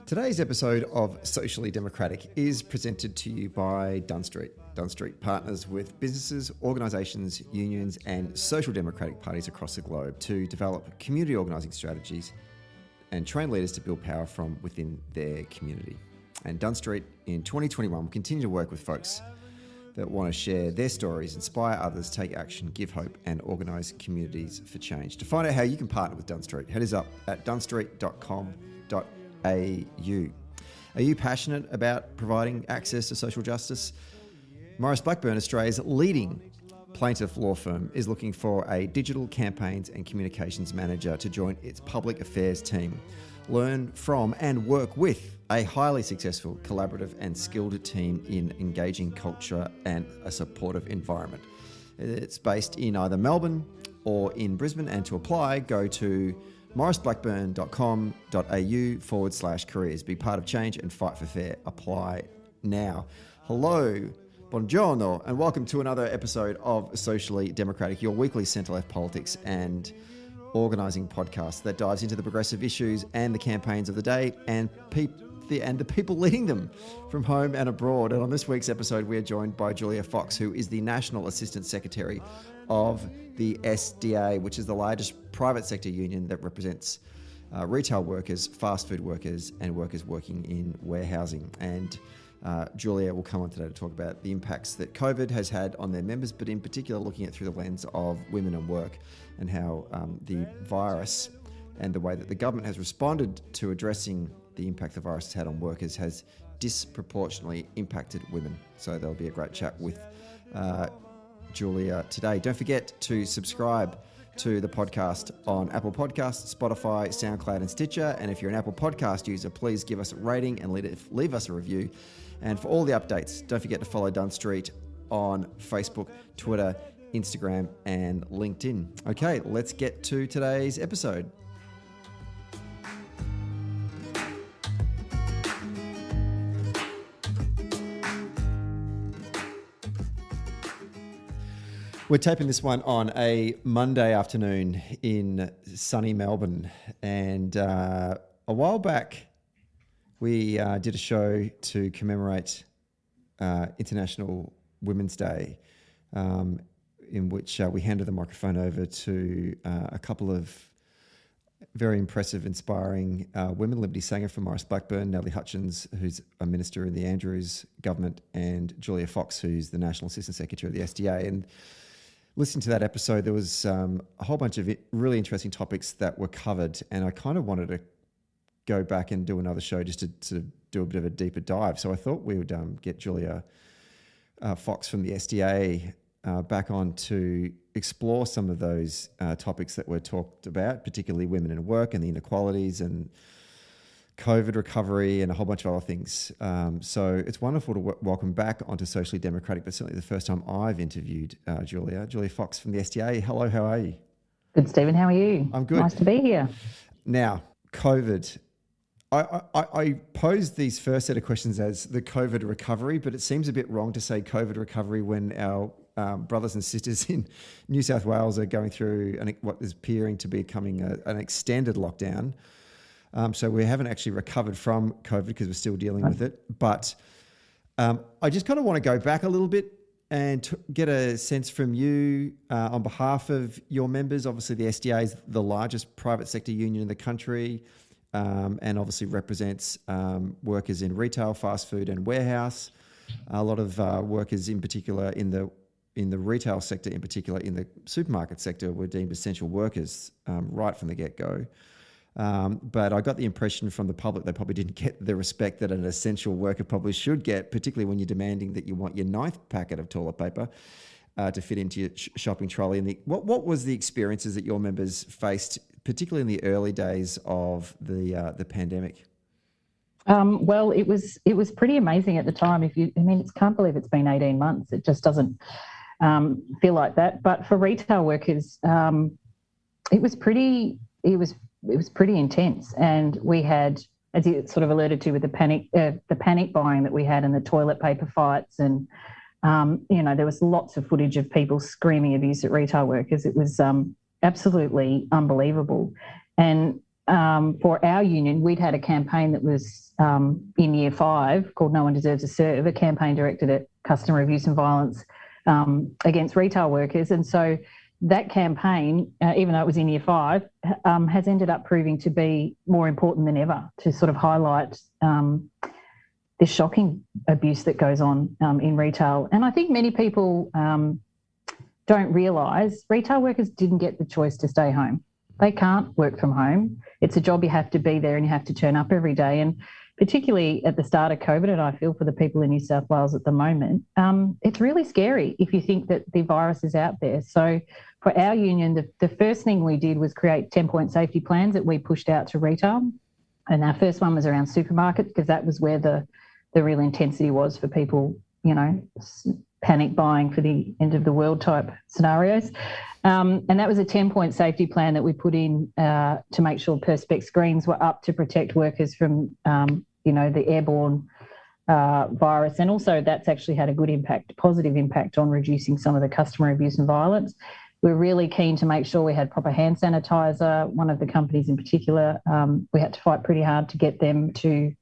Today's episode of Socially Democratic is presented to you by Dunn Street. Dunn Street partners with businesses, organisations, unions and social democratic parties across the globe to develop community organising strategies and train leaders to build power from within their community. And Dunn Street in 2021 will continue to work with folks that want to share their stories, inspire others, take action, give hope and organise communities for change. To find out how you can partner with Dunn Street, head us up at dunstreet.com.au. Are you passionate about providing access to social justice? Maurice Blackburn, Australia's leading plaintiff law firm, is looking for a digital campaigns and communications manager to join its public affairs team. Learn from and work with a highly successful, collaborative and skilled team in engaging culture and a supportive environment. It's based in either Melbourne or in Brisbane, and to apply, go to mauriceblackburn.com.au/careers. Be part of change and fight for fair. Apply now. Hello, buongiorno, and welcome to another episode of Socially Democratic, your weekly centre-left politics and organising podcast that dives into the progressive issues and the campaigns of the day and the people leading them from home and abroad. And on this week's episode, we are joined by Julia Fox, who is the National Assistant Secretary of the SDA, which is the largest private sector union that represents retail workers, fast food workers, and workers working in warehousing. And Julia will come on today to talk about the impacts that COVID has had on their members, but in particular looking at through the lens of women and work and how the virus and the way that the government has responded to addressing the impact the virus has had on workers has disproportionately impacted women. So there'll be a great chat with Julia today. Don't forget to subscribe to the podcast on Apple Podcasts, Spotify, SoundCloud and Stitcher. And if you're an Apple Podcast user, please give us a rating and leave us a review. And for all the updates, don't forget to follow Dunn Street on Facebook, Twitter, Instagram and LinkedIn. Okay, let's get to today's episode. We're taping this one on a Monday afternoon in sunny Melbourne. And a while back, we did a show to commemorate International Women's Day, in which we handed the microphone over to a couple of very impressive, inspiring women. Liberty Sanger from Maurice Blackburn, Natalie Hutchins, who's a minister in the Andrews government, and Julia Fox, who's the National Assistant Secretary of the SDA. And listening to that episode, there was a whole bunch of really interesting topics that were covered, and I kind of wanted to go back and do another show just to do a bit of a deeper dive. So I thought we would get Julia Fox from the SDA back on to explore some of those topics that were talked about, particularly women in work and the inequalities and COVID recovery and a whole bunch of other things. So it's wonderful to welcome back onto Socially Democratic, but certainly the first time I've interviewed Julia Fox from the SDA. Hello, how are you? Good, Stephen. How are you? I'm good. Nice to be here. Now, COVID. I posed these first set of questions as the COVID recovery, but it seems a bit wrong to say COVID recovery when our brothers and sisters in New South Wales are going through what is appearing to be becoming an extended lockdown. So we haven't actually recovered from COVID because we're still dealing with it. But I just kind of want to go back a little bit and get a sense from you on behalf of your members. Obviously, the SDA is the largest private sector union in the country and obviously represents workers in retail, fast food and warehouse. A lot of workers in particular in the retail sector, in particular in the supermarket sector, were deemed essential workers right from the get-go. But I got the impression from the public they probably didn't get the respect that an essential worker probably should get, particularly when you're demanding that you want your 9th packet of toilet paper to fit into your shopping trolley. And what was the experiences that your members faced, particularly in the early days of the pandemic? Well, it was pretty amazing at the time. Can't believe it's been 18 months. It just doesn't feel like that. But for retail workers, it was pretty intense, and we had, as you sort of alluded to, with the panic buying that we had and the toilet paper fights, and there was lots of footage of people screaming abuse at retail workers. It was absolutely unbelievable, and for our union, we'd had a campaign that was in year 5 called No One Deserves a Serve, a campaign directed at customer abuse and violence against retail workers. And so that campaign, even though it was in year 5, has ended up proving to be more important than ever to sort of highlight this shocking abuse that goes on in retail. And I think many people don't realise retail workers didn't get the choice to stay home. They can't work from home. It's a job you have to be there and you have to turn up every day. And particularly at the start of COVID, and I feel for the people in New South Wales at the moment, it's really scary if you think that the virus is out there. So for our union, the first thing we did was create 10-point safety plans that we pushed out to retail. And our first one was around supermarkets because that was where the real intensity was for people, you know, panic buying for the end of the world type scenarios. And that was a 10-point safety plan that we put in to make sure Perspex screens were up to protect workers from, you know, the airborne virus. And also that's actually had a good impact, positive impact on reducing some of the customer abuse and violence. We're really keen to make sure we had proper hand sanitizer. One of the companies in particular, we had to fight pretty hard to get them to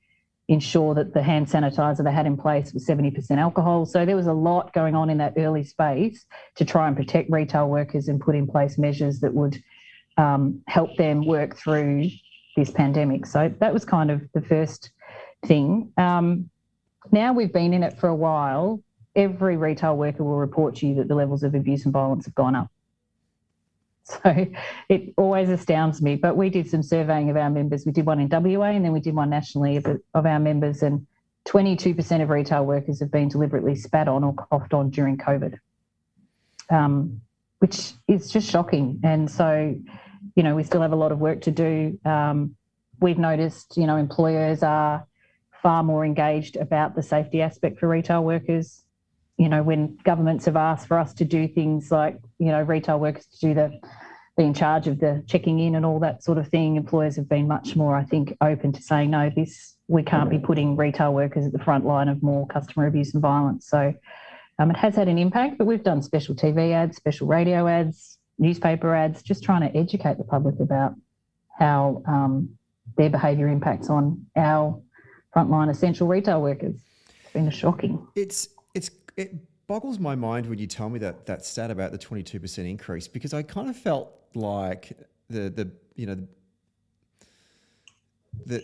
ensure that the hand sanitizer they had in place was 70% alcohol. So there was a lot going on in that early space to try and protect retail workers and put in place measures that would help them work through this pandemic. So that was kind of the first thing. Now we've been in it for a while, every retail worker will report to you that the levels of abuse and violence have gone up. So it always astounds me. But we did some surveying of our members. We did one in WA and then we did one nationally of our members, and 22% of retail workers have been deliberately spat on or coughed on during COVID, which is just shocking. And so, you know, we still have a lot of work to do. We've noticed, you know, employers are far more engaged about the safety aspect for retail workers. You know, when governments have asked for us to do things like, you know, retail workers to do be in charge of the checking in and all that sort of thing, employers have been much more, I think, open to saying, no, we can't be putting retail workers at the front line of more customer abuse and violence. So it has had an impact, but we've done special TV ads, special radio ads, newspaper ads, just trying to educate the public about how their behaviour impacts on our frontline essential retail workers. It's been shocking. It boggles my mind when you tell me that stat about the 22% increase, because I kind of felt like the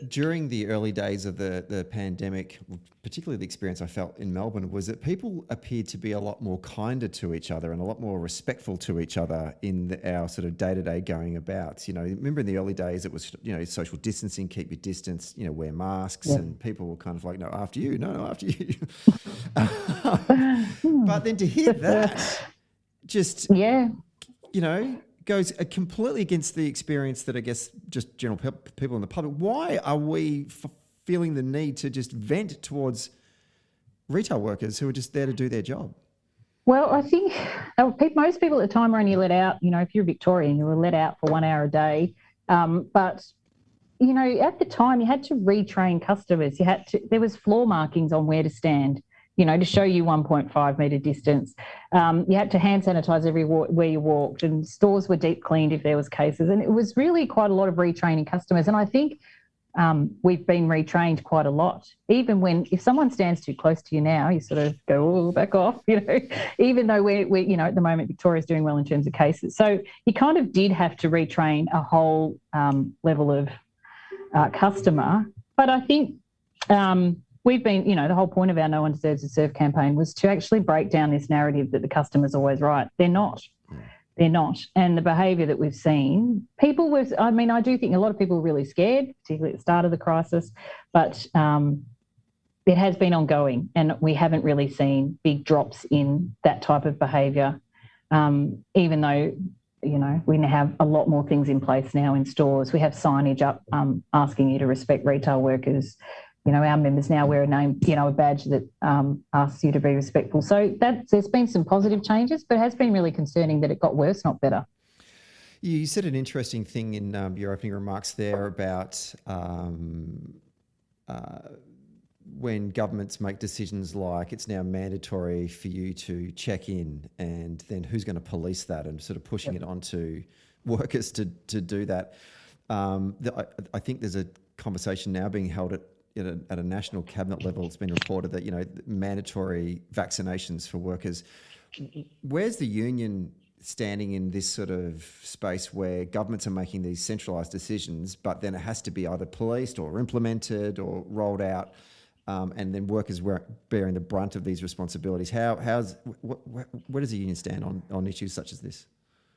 during the early days of the pandemic, particularly the experience I felt in Melbourne, was that people appeared to be a lot more kinder to each other and a lot more respectful to each other in our sort of day-to-day going about. You know, remember in the early days it was, you know, social distancing, keep your distance, you know, wear masks, and people were kind of like, no, after you, no, after you. But then to hear that, just, you know, goes completely against the experience that I guess just general people in the public. Why are we feeling the need to just vent towards retail workers who are just there to do their job? Well, I think most people at the time were only let out, you know, if you're Victorian, you were let out for 1 hour a day. But, you know, at the time you had to retrain customers. There was floor markings on where to stand, you know, to show you 1.5 metre distance. You had to hand sanitize everywhere you walked, and stores were deep cleaned if there was cases. And it was really quite a lot of retraining customers. And I think we've been retrained quite a lot. Even if someone stands too close to you now, you sort of go, oh, back off, you know, even though we you know, at the moment, Victoria's doing well in terms of cases. So you kind of did have to retrain a whole level of customer. But I think we've been, you know, the whole point of our No One Deserves a Serve campaign was to actually break down this narrative that the customer's always right. They're not. They're not. And the behaviour that we've seen, I do think a lot of people were really scared, particularly at the start of the crisis, but it has been ongoing and we haven't really seen big drops in that type of behaviour, even though, you know, we have a lot more things in place now in stores. We have signage up asking you to respect retail workers. You know, our members now wear a badge that asks you to be respectful. So there's been some positive changes, but it has been really concerning that it got worse, not better. You said an interesting thing in your opening remarks there about when governments make decisions like it's now mandatory for you to check in, and then who's going to police that, and sort of pushing it onto workers to do that. I think there's a conversation now being held at a national cabinet level. It's been reported that, mandatory vaccinations for workers. Where's the union standing in this sort of space where governments are making these centralised decisions, but then it has to be either policed or implemented or rolled out, and then workers bearing the brunt of these responsibilities? Where does the union stand on issues such as this?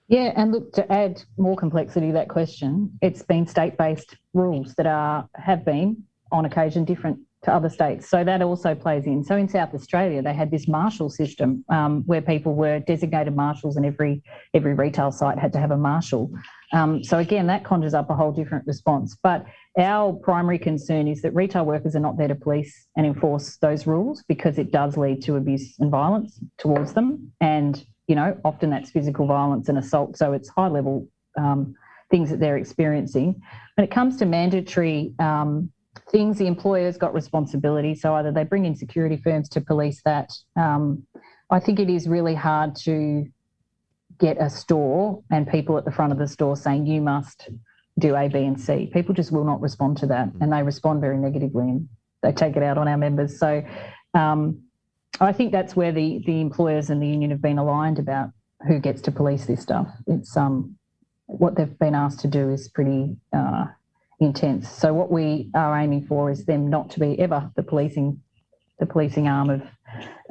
Yeah, and look, to add more complexity to that question, it's been state-based rules that have been, on occasion, different to other states. So that also plays in. So in South Australia, they had this marshal system where people were designated marshals, and every retail site had to have a marshal. So again, that conjures up a whole different response. But our primary concern is that retail workers are not there to police and enforce those rules, because it does lead to abuse and violence towards them. And, often that's physical violence and assault. So it's high-level things that they're experiencing. When it comes to mandatory things, the employer's got responsibility. So either they bring in security firms to police that. I think it is really hard to get a store and people at the front of the store saying, you must do A, B and C. People just will not respond to that, and they respond very negatively, and they take it out on our members. So I think that's where the employers and the union have been aligned about who gets to police this stuff. It's what they've been asked to do is pretty intense. So what we are aiming for is them not to be ever the policing arm of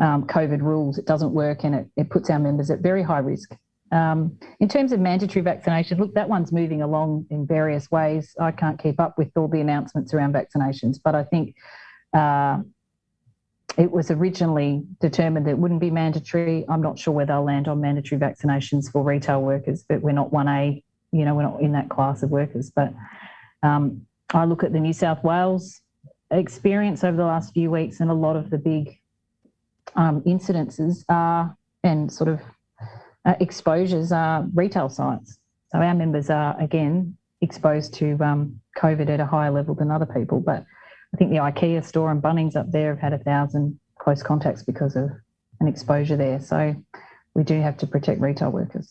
COVID rules. It doesn't work, and it puts our members at very high risk. In terms of mandatory vaccination, look, that one's moving along in various ways. I can't keep up with all the announcements around vaccinations, but I think it was originally determined that it wouldn't be mandatory. I'm not sure where they'll land on mandatory vaccinations for retail workers, but we're not 1A, we're not in that class of workers. But I look at the New South Wales experience over the last few weeks, and a lot of the big incidences and sort of exposures are retail sites. So our members are, again, exposed to COVID at a higher level than other people. But I think the IKEA store and Bunnings up there have had 1,000 close contacts because of an exposure there. So we do have to protect retail workers.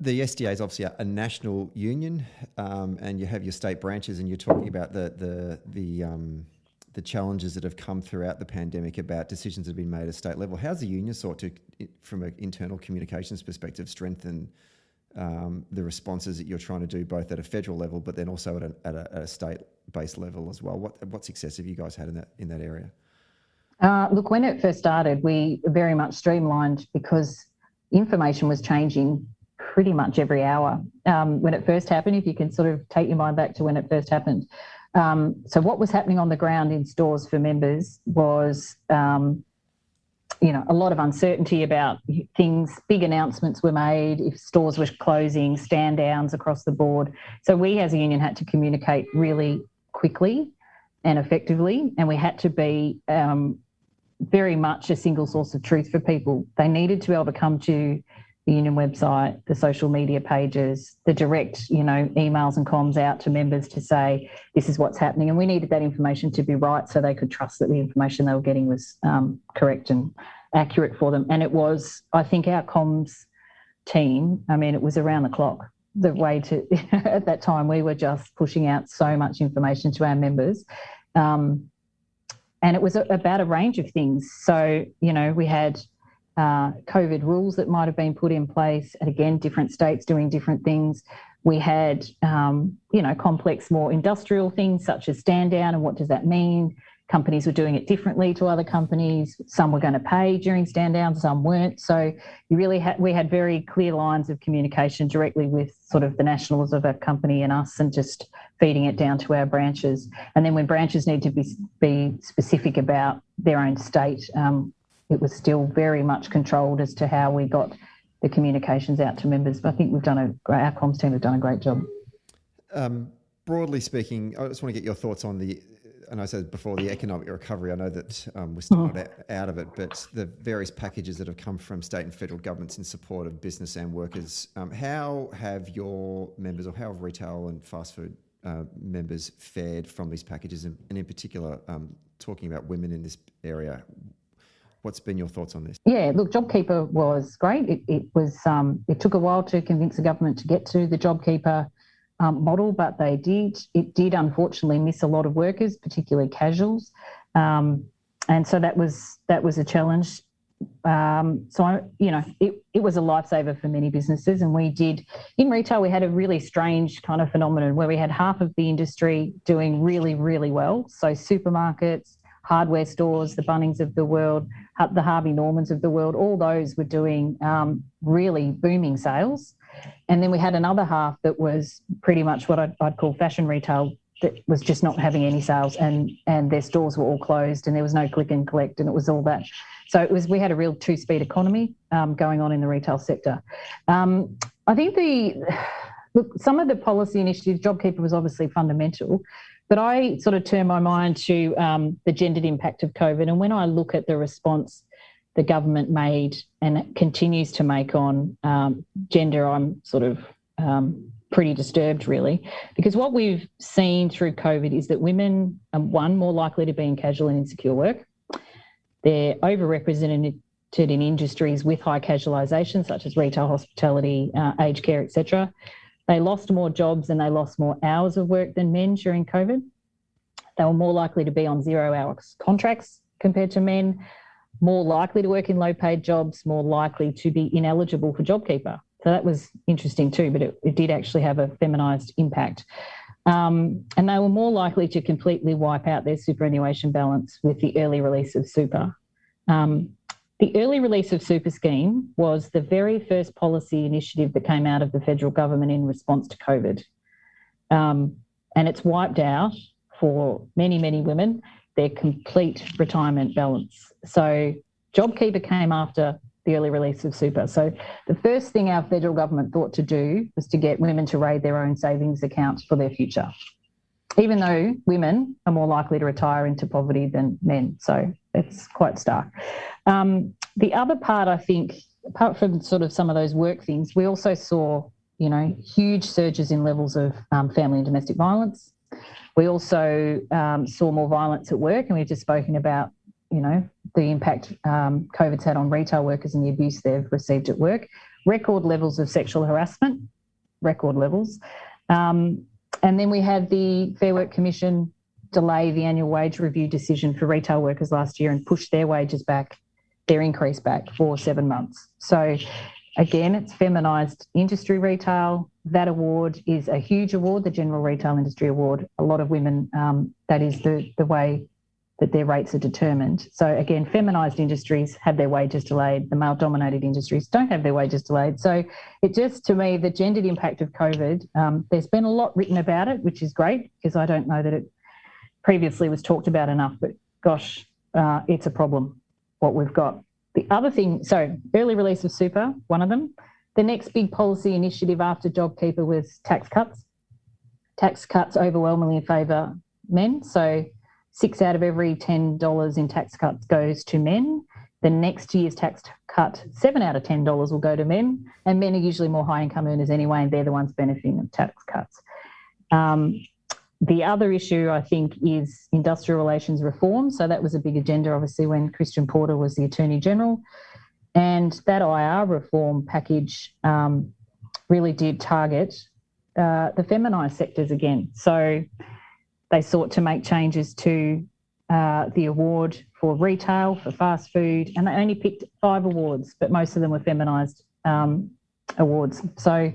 The SDA is obviously a national union, and you have your state branches, and you're talking about the challenges that have come throughout the pandemic about decisions that have been made at state level. How's the union sought to, from an internal communications perspective, strengthen the responses that you're trying to do both at a federal level, but then also at a state-based level as well? What success have you guys had in that area? Look, when it first started, we very much streamlined because information was changing pretty much every hour. When it first happened, if you can sort of take your mind back to when it first happened. So what was happening on the ground in stores for members was, a lot of uncertainty about things. Big announcements were made if stores were closing, stand downs across the board. So we as a union had to communicate really quickly and effectively, and we had to be very much a single source of truth for people. They needed to be able to come to the union website, the social media pages, the direct, emails and comms out to members to say, this is what's happening. And we needed that information to be right so they could trust that the information they were getting was correct and accurate for them. And it was, I think, our comms team, it was around the clock. The way to, at that time, we were just pushing out so much information to our members. And it was about a range of things. So, we had COVID rules that might have been put in place, and again, different states doing different things. We had, complex, more industrial things such as stand down and what does that mean? Companies were doing it differently to other companies. Some were going to pay during stand down, some weren't. So we had very clear lines of communication directly with sort of the nationals of a company and us, and just feeding it down to our branches. And then when branches need to be specific about their own state, it was still very much controlled as to how we got the communications out to members. But I think our comms team have done a great job. Broadly speaking, I just want to get your thoughts on and I said before, the economic recovery. I know that we're still not out of it, but the various packages that have come from state and federal governments in support of business and workers. How have your members, or how have retail and fast food members fared from these packages? And in particular, talking about women in this area, what's been your thoughts on this? Yeah, look, JobKeeper was great. It took a while to convince the government to get to the JobKeeper model, but it did unfortunately miss a lot of workers, particularly casuals. And so that was a challenge. It was a lifesaver for many businesses. And in retail, we had a really strange kind of phenomenon where we had half of the industry doing really, really well. So supermarkets, hardware stores, the Bunnings of the world, the Harvey Normans of the world, all those were doing really booming sales. And then we had another half that was pretty much what I'd call fashion retail, that was just not having any sales, and their stores were all closed and there was no click and collect, and it was all that. So we had a real two-speed economy going on in the retail sector. I think some of the policy initiatives, JobKeeper was obviously fundamental, but I sort of turn my mind to the gendered impact of COVID. And when I look at the response the government made and continues to make on gender, I'm sort of pretty disturbed, really, because what we've seen through COVID is that women are, one, more likely to be in casual and insecure work. They're overrepresented in industries with high casualisation, such as retail, hospitality, aged care, etc. They lost more jobs and they lost more hours of work than men during COVID. They were more likely to be on 0 hours contracts compared to men, more likely to work in low-paid jobs, more likely to be ineligible for JobKeeper. So that was interesting too, but it did actually have a feminised impact. And they were more likely to completely wipe out their superannuation balance with the early release of super. The early release of super scheme was the very first policy initiative that came out of the federal government in response to COVID. And it's wiped out for many, many women their complete retirement balance. So JobKeeper came after the early release of super. So the first thing our federal government thought to do was to get women to raid their own savings accounts for their future, even though women are more likely to retire into poverty than men. So it's quite stark. The other part, I think, apart from sort of some of those work things, we also saw, huge surges in levels of family and domestic violence. We also saw more violence at work, and we've just spoken about the impact COVID's had on retail workers and the abuse they've received at work. Record levels of sexual harassment, record levels. And then we had the Fair Work Commission delay the annual wage review decision for retail workers last year and push their wages back, their increase back for 7 months. So again, it's feminised industry retail. That award is a huge award, the General Retail Industry Award. A lot of women, that is the way that their rates are determined. So again, feminised industries have their wages delayed. The male-dominated industries don't have their wages delayed. So it just, to me, the gendered impact of COVID, there's been a lot written about it, which is great, because I don't know that it previously was talked about enough, but gosh, it's a problem, what we've got. The other thing, so early release of super, one of them. The next big policy initiative after JobKeeper was tax cuts. Tax cuts overwhelmingly favour men. So 6 out of every $10 in tax cuts goes to men. The next year's tax cut, 7 out of $10 will go to men, and men are usually more high income earners anyway, and they're the ones benefiting from tax cuts. The other issue, I think, is industrial relations reform. So that was a big agenda, obviously, when Christian Porter was the Attorney General. And that IR reform package really did target the feminised sectors again. So they sought to make changes to the award for retail, for fast food, and they only picked 5 awards, but most of them were feminised awards. So,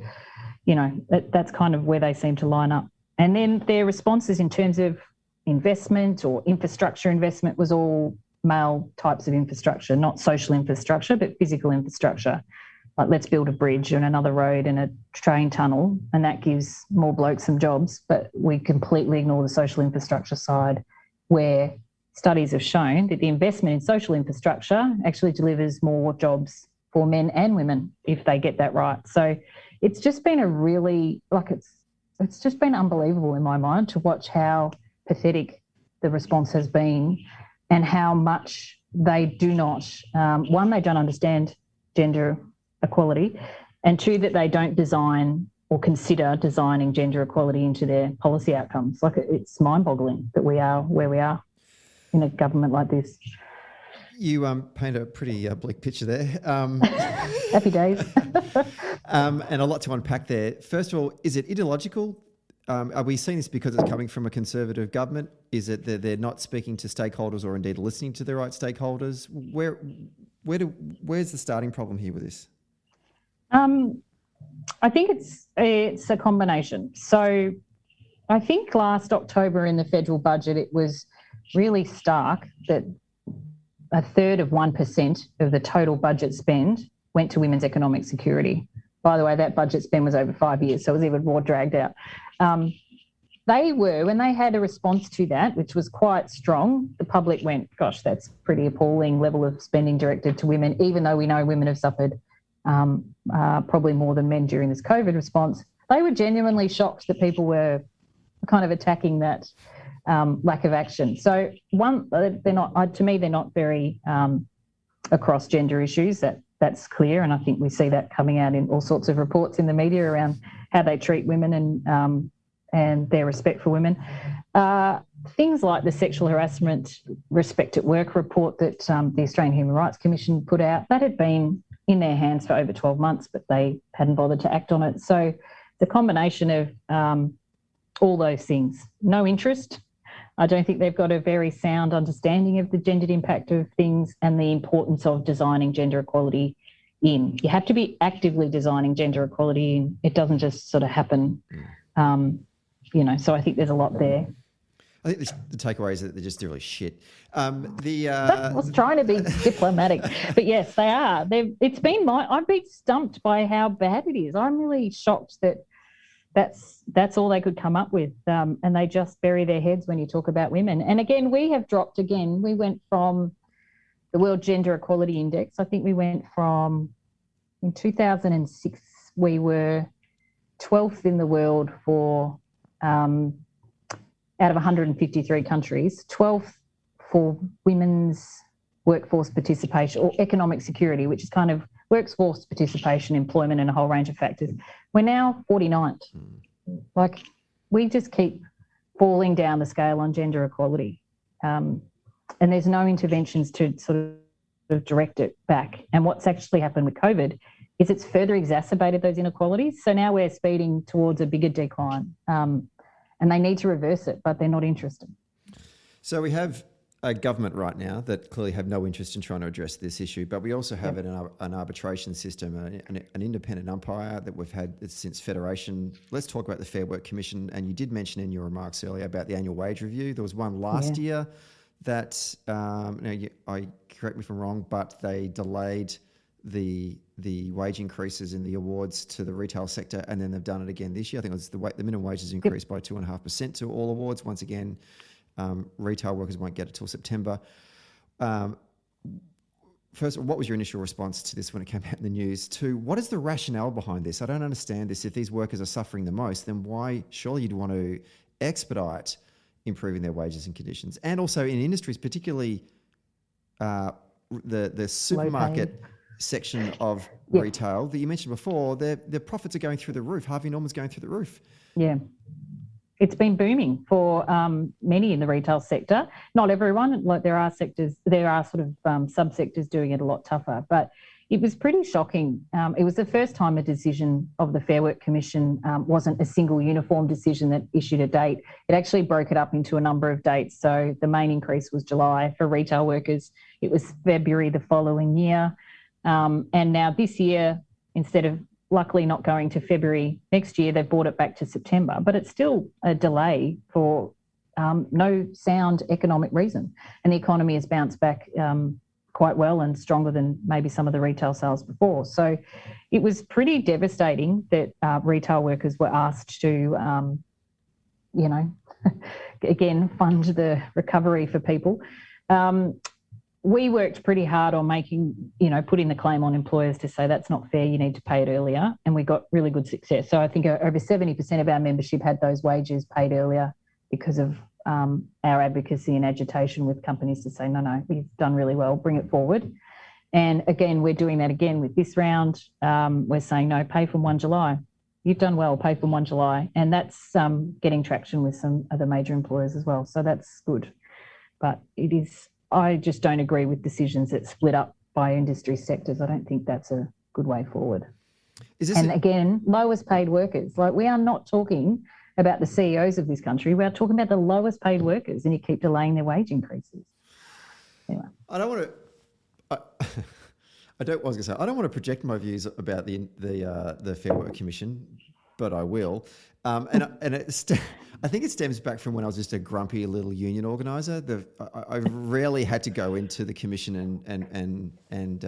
that's kind of where they seem to line up. And then their responses in terms of investment or infrastructure investment was all male types of infrastructure, not social infrastructure, but physical infrastructure. Like, let's build a bridge and another road and a train tunnel, and that gives more blokes some jobs. But we completely ignore the social infrastructure side, where studies have shown that the investment in social infrastructure actually delivers more jobs for men and women if they get that right. So it's just been a really, it's just been unbelievable in my mind to watch how pathetic the response has been and how much they do not, one, they don't understand gender equality, and 2, that they don't design or consider designing gender equality into their policy outcomes. It's mind-boggling that we are where we are in a government like this. You paint a pretty bleak picture there. Happy days. And a lot to unpack there. First of all, is it ideological Are we seeing this because it's coming from a Conservative government? Is it that they're not speaking to stakeholders or indeed listening to the right stakeholders? Where's the starting problem here with this? I think it's a combination. So I think last October in the federal budget, it was really stark that a third of 1% of the total budget spend went to women's economic security. By the way, that budget spend was over 5 years, so it was even more dragged out. When they had a response to that, which was quite strong, the public went, gosh, that's pretty appalling level of spending directed to women, even though we know women have suffered probably more than men during this COVID response. They were genuinely shocked that people were kind of attacking that lack of action. So they're not, to me, they're not very across gender issues. That's clear, and I think we see that coming out in all sorts of reports in the media around how they treat women and their respect for women. Things like the sexual harassment respect at work report that the Australian Human Rights Commission put out, that had been in their hands for over 12 months, but they hadn't bothered to act on it. So the combination of all those things, no interest. I don't think they've got a very sound understanding of the gendered impact of things and the importance of designing gender equality in. You have to be actively designing gender equality in. It doesn't just sort of happen, so I think there's a lot there. I think the takeaway is that they're just really shit. I was trying to be diplomatic, but yes, they are. I've been stumped by how bad it is. I'm really shocked that's all they could come up with, and they just bury their heads when you talk about women. And again, we have dropped again. We went from the World Gender Equality Index. I think we went from, in 2006, we were 12th in the world for out of 153 countries, 12th for women's workforce participation or economic security, which is kind of workforce participation, employment, and a whole range of factors. We're now 49th. Like, we just keep falling down the scale on gender equality. And there's no interventions to sort of direct it back. And what's actually happened with COVID is it's further exacerbated those inequalities. So now we're speeding towards a bigger decline. And they need to reverse it, but they're not interested. So we have a government right now that clearly have no interest in trying to address this issue, but we also have an arbitration system, an independent umpire that we've had since Federation. Let's talk about the Fair Work Commission. And you did mention in your remarks earlier about the annual wage review. There was one last year that, correct me if I'm wrong, but they delayed the wage increases in the awards to the retail sector, and then they've done it again this year. I think it was the minimum wages increased by 2.5% to all awards. Once again, retail workers won't get it till September. First, what was your initial response to this when it came out in the news? Two, what is the rationale behind this? I don't understand this. If these workers are suffering the most, then why surely you'd want to expedite improving their wages and conditions? And also in industries, particularly the supermarket section of retail that you mentioned before, their profits are going through the roof. Harvey Norman's going through the roof. Yeah. It's been booming for many in the retail sector. Not everyone. Like, there are sectors, there are sort of subsectors doing it a lot tougher. But it was pretty shocking. It was the first time a decision of the Fair Work Commission wasn't a single uniform decision that issued a date. It actually broke it up into a number of dates. So the main increase was July for retail workers. It was February the following year. And now this year, instead of luckily not going to February next year, they've brought it back to September. But it's still a delay for no sound economic reason. And the economy has bounced back quite well and stronger than maybe some of the retail sales before. So it was pretty devastating that retail workers were asked to, again, fund the recovery for people. We worked pretty hard on putting the claim on employers to say that's not fair, you need to pay it earlier. And we got really good success. So I think over 70% of our membership had those wages paid earlier because of our advocacy and agitation with companies to say, no, we've done really well, bring it forward. And again, we're doing that again with this round. We're saying, no, pay from 1 July. You've done well, pay from 1 July. And that's getting traction with some other major employers as well. So that's good. But I just don't agree with decisions that split up by industry sectors. I don't think that's a good way forward. Again, lowest paid workers. Like, we are not talking about the CEOs of this country. We're talking about the lowest paid workers, and you keep delaying their wage increases. Anyway. I don't want to. I was going to say I don't want to project my views about the Fair Work Commission, but I will. I think it stems back from when I was just a grumpy little union organizer. I rarely had to go into the commission and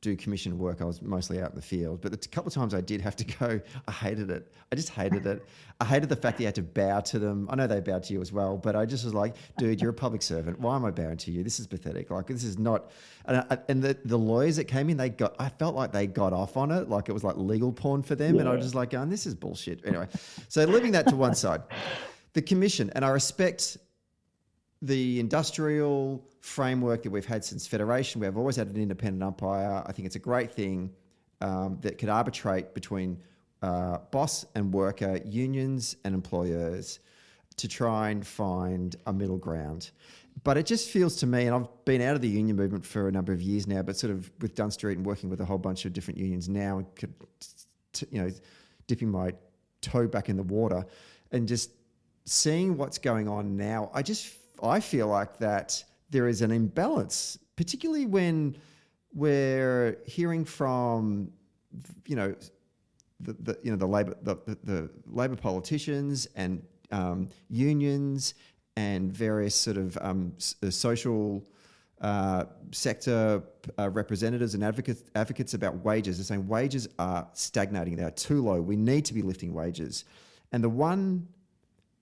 do commission work. I was mostly out in the field, but the couple of times I did have to go, I hated it. I just hated it. I hated the fact that you had to bow to them. I know they bowed to you as well, but I just was like, dude, you're a public servant. Why am I bowing to you? This is pathetic. Like, this is not. And the lawyers that came in, I felt like they got off on it. Like it was like legal porn for them. Yeah. And I was just like going, this is bullshit. Anyway, so leaving that to one side, the commission, and I respect the industrial framework that we've had since Federation. We have always had an independent umpire. I think it's a great thing that could arbitrate between boss and worker, unions and employers, to try and find a middle ground. But it just feels to me, and I've been out of the union movement for a number of years now, but sort of with Dunn Street and working with a whole bunch of different unions now, dipping my toe back in the water and just seeing what's going on now, I feel like that there is an imbalance, particularly when we're hearing from, the Labor politicians and unions and various sort of social sector representatives and advocates about wages. They're saying wages are stagnating. They are too low. We need to be lifting wages. And the one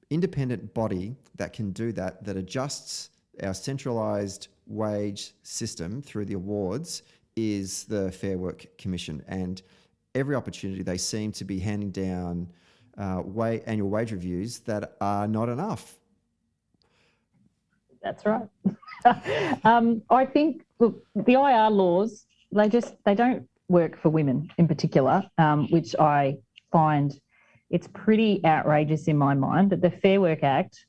independent body that can do that adjusts our centralised wage system through the awards is the Fair Work Commission. And every opportunity they seem to be handing down annual wage reviews that are not enough. That's right. I think, look, the IR laws, they don't work for women in particular, which I find it's pretty outrageous in my mind that the Fair Work Act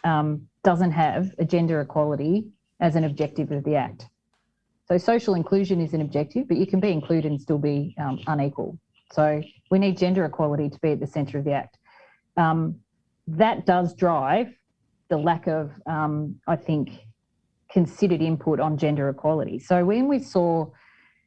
doesn't have a gender equality as an objective of the Act. So social inclusion is an objective, but you can be included and still be unequal. So we need gender equality to be at the centre of the Act. That does drive the lack of, I think, considered input on gender equality. So when we saw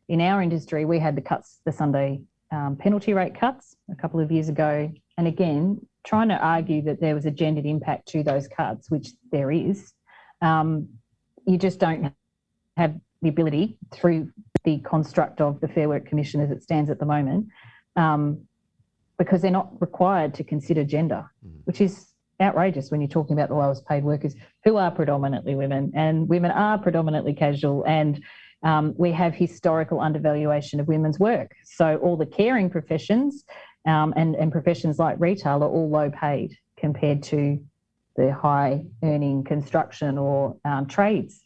in our industry, we had the Sunday penalty rate cuts a couple of years ago. And again, trying to argue that there was a gendered impact to those cuts, which there is, you just don't have the ability through the construct of the Fair Work Commission as it stands at the moment, because they're not required to consider gender, which is outrageous when you're talking about the lowest paid workers, who are predominantly women, and women are predominantly casual, and we have historical undervaluation of women's work. So all the caring professions and professions like retail are all low paid compared to the high earning construction or trades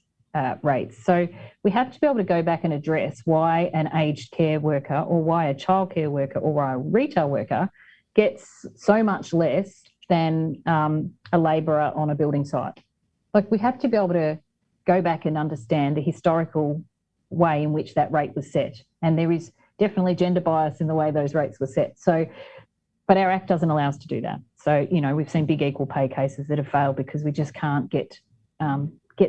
rates. So we have to be able to go back and address why an aged care worker or why a childcare worker or why a retail worker gets so much less than a labourer on a building site. Like, we have to be able to go back and understand the historical way in which that rate was set. And there is definitely gender bias in the way those rates were set. So, but our Act doesn't allow us to do that. So, we've seen big equal pay cases that have failed because we just can't get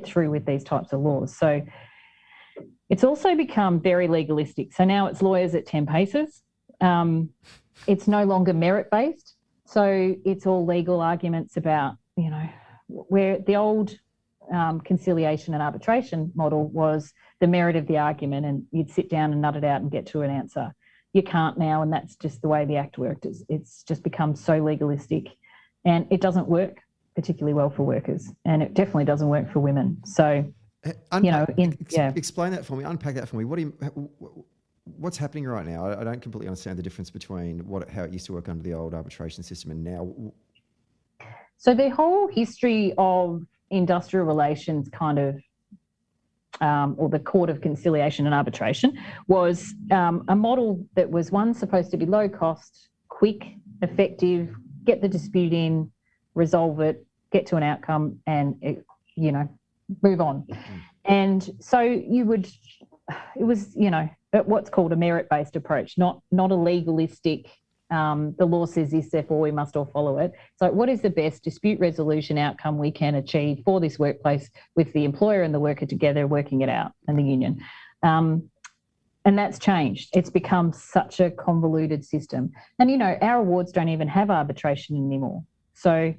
through with these types of laws. So it's also become very legalistic. So now it's lawyers at 10 paces. It's no longer merit-based. So it's all legal arguments about, where the old conciliation and arbitration model was the merit of the argument, and you'd sit down and nut it out and get to an answer. You can't now, and that's just the way the Act worked. It's just become so legalistic, and it doesn't work particularly well for workers, and it definitely doesn't work for women. So, explain that for me, unpack that for me. What's happening right now? I don't completely understand the difference between how it used to work under the old arbitration system and now. So the whole history of industrial relations kind of, or the Court of Conciliation and Arbitration, was a model that was, one, supposed to be low cost, quick, effective, get the dispute in, resolve it, get to an outcome, and, move on. And so it was, what's called a merit-based approach, not a legalistic the law says this, therefore we must all follow it. So what is the best dispute resolution outcome we can achieve for this workplace with the employer and the worker together working it out, and the union? And that's changed. It's become such a convoluted system. And, you know, our awards don't even have arbitration anymore. So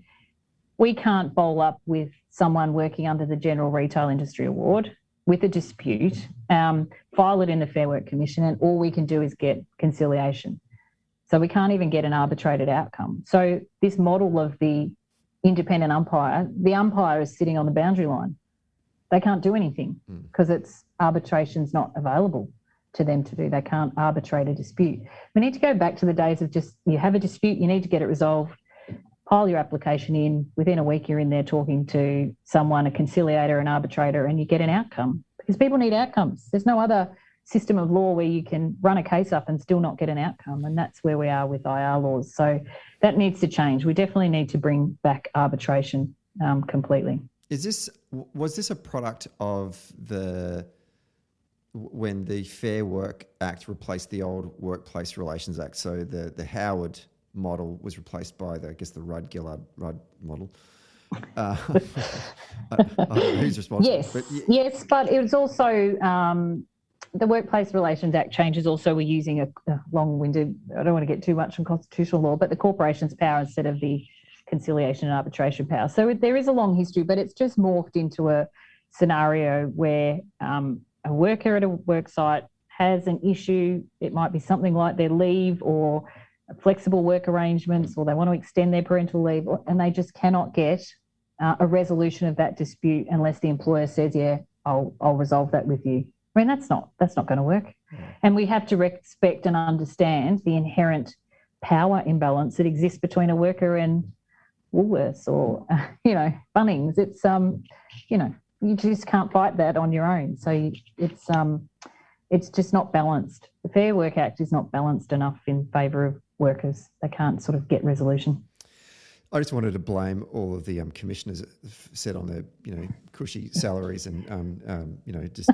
we can't bowl up with someone working under the General Retail Industry Award with a dispute, file it in the Fair Work Commission, and all we can do is get conciliation. So we can't even get an arbitrated outcome. So this model of the independent umpire, the umpire is sitting on the boundary line. They can't do anything because arbitration's not available to them to do. They can't arbitrate a dispute. We need to go back to the days of just, you have a dispute, you need to get it resolved, pile your application in, within a week you're in there talking to someone, a conciliator, an arbitrator, and you get an outcome, because people need outcomes. There's no other system of law where you can run a case up and still not get an outcome, and that's where we are with IR laws. So that needs to change. We definitely need to bring back arbitration completely. Was this a product of when the Fair Work Act replaced the old Workplace Relations Act? So the Howard model was replaced by the Rudd-Gillard model. I don't know who's responsible. Yes, but it was also the Workplace Relations Act changes. Also, we're using a long-winded, I don't want to get too much on constitutional law, but the corporation's power instead of the conciliation and arbitration power. So there is a long history, but it's just morphed into a scenario where a worker at a work site has an issue. It might be something like their leave or flexible work arrangements, or they want to extend their parental leave, and they just cannot get a resolution of that dispute unless the employer says, yeah, I'll resolve that with you. I mean, that's not going to work. And we have to respect and understand the inherent power imbalance that exists between a worker and Woolworths or, Bunnings. It's, you just can't fight that on your own. So it's just not balanced. The Fair Work Act is not balanced enough in favour of workers. They can't sort of get resolution. I just wanted to blame all of the commissioners that set on their, cushy salaries and, just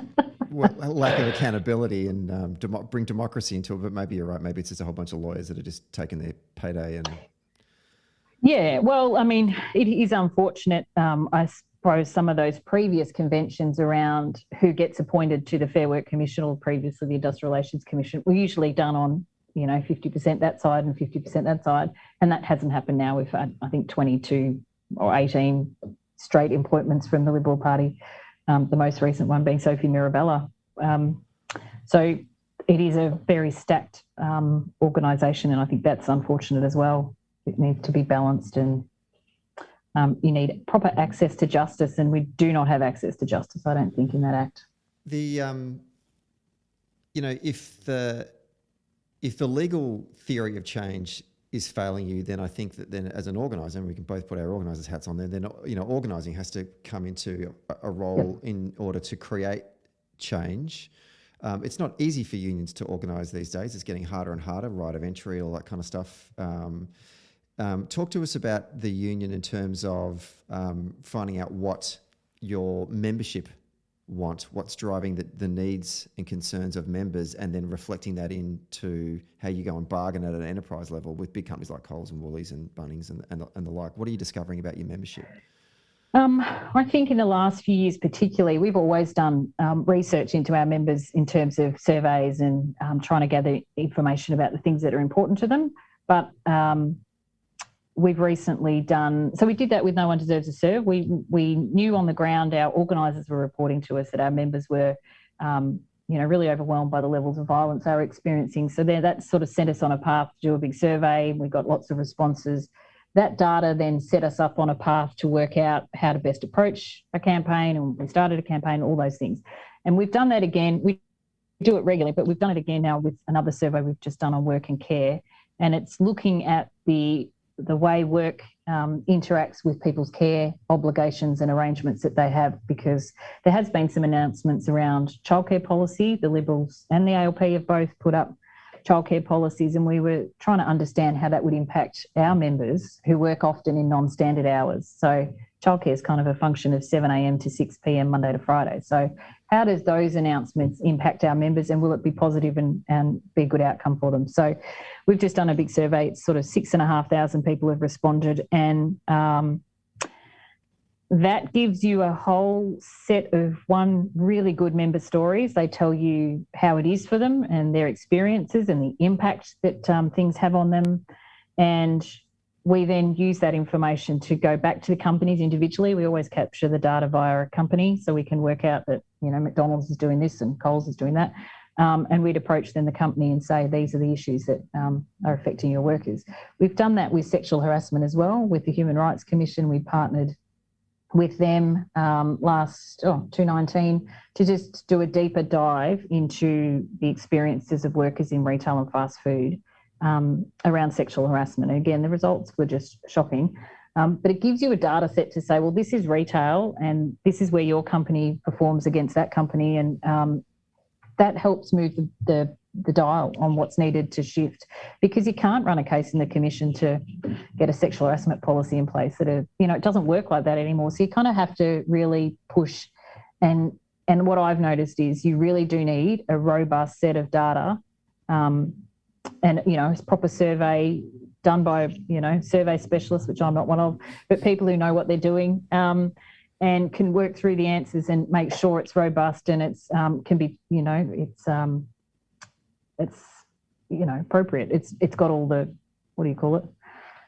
lack of accountability and bring democracy into it. But maybe you're right. Maybe it's just a whole bunch of lawyers that are just taking their payday and. Yeah, well, I mean, it is unfortunate. I suppose some of those previous conventions around who gets appointed to the Fair Work Commission or previously the Industrial Relations Commission were usually done on, 50% that side and 50% that side. And that hasn't happened now. We've had, I think, 22 or 18 straight appointments from the Liberal Party, the most recent one being Sophie Mirabella. So it is a very stacked organisation, and I think that's unfortunate as well. It needs to be balanced, and you need proper access to justice, and we do not have access to justice, I don't think, in that act. If the legal theory of change is failing you, then I think that then as an organiser, and we can both put our organisers' hats on there, then organising has to come into a role in order to create change. It's not easy for unions to organise these days. It's getting harder and harder, right of entry, all that kind of stuff. Talk to us about the union in terms of finding out what your membership want, what's driving the needs and concerns of members, and then reflecting that into how you go and bargain at an enterprise level with big companies like Coles and Woolies and Bunnings and the like. What are you discovering about your membership? I think in the last few years particularly, we've always done research into our members in terms of surveys and trying to gather information about the things that are important to them. But we've recently done, so we did that with No One Deserves a Serve. We knew on the ground, our organisers were reporting to us that our members were, really overwhelmed by the levels of violence they were experiencing. So that sort of sent us on a path to do a big survey. We got lots of responses. That data then set us up on a path to work out how to best approach a campaign, and we started a campaign, all those things. And we've done that again. We do it regularly, but we've done it again now with another survey we've just done on work and care. And it's looking at the way work interacts with people's care obligations and arrangements that they have, because there has been some announcements around childcare policy. The Liberals and the ALP have both put up childcare policies, and we were trying to understand how that would impact our members who work often in non-standard hours. So childcare is kind of a function of 7 a.m. to 6 p.m. Monday to Friday. So how does those announcements impact our members, and will it be positive and be a good outcome for them? So we've just done a big survey. It's sort of 6,500 people have responded, and that gives you a whole set of really good member stories. They tell you how it is for them and their experiences and the impact that things have on them. And we then use that information to go back to the companies individually. We always capture the data via a company, so we can work out that, McDonald's is doing this and Coles is doing that. And we'd approach then the company and say, these are the issues that are affecting your workers. We've done that with sexual harassment as well. With the Human Rights Commission, we partnered with them last 2019 to just do a deeper dive into the experiences of workers in retail and fast food around sexual harassment. And again, the results were just shocking. But it gives you a data set to say, well, this is retail and this is where your company performs against that company. And that helps move the dial on what's needed to shift, because you can't run a case in the commission to get a sexual harassment policy in place it doesn't work like that anymore. So you kind of have to really push. And what I've noticed is you really do need a robust set of data and, a proper survey done by, survey specialists, which I'm not one of, but people who know what they're doing and can work through the answers and make sure it's robust and it's can be, it's appropriate. It's got all the, what do you call it?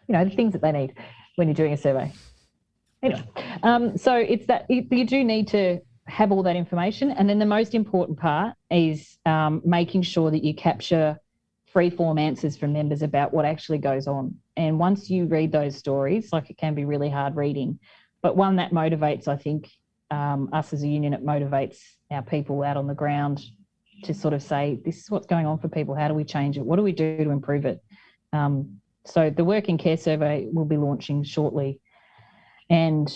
The things that they need when you're doing a survey. Anyway, so it's that you do need to have all that information. And then the most important part is making sure that you capture free-form answers from members about what actually goes on. And once you read those stories, it can be really hard reading, but one that motivates, I think, us as a union, it motivates our people out on the ground to sort of say, this is what's going on for people. How do we change it? What do we do to improve it? So the Work and Care Survey will be launching shortly. And,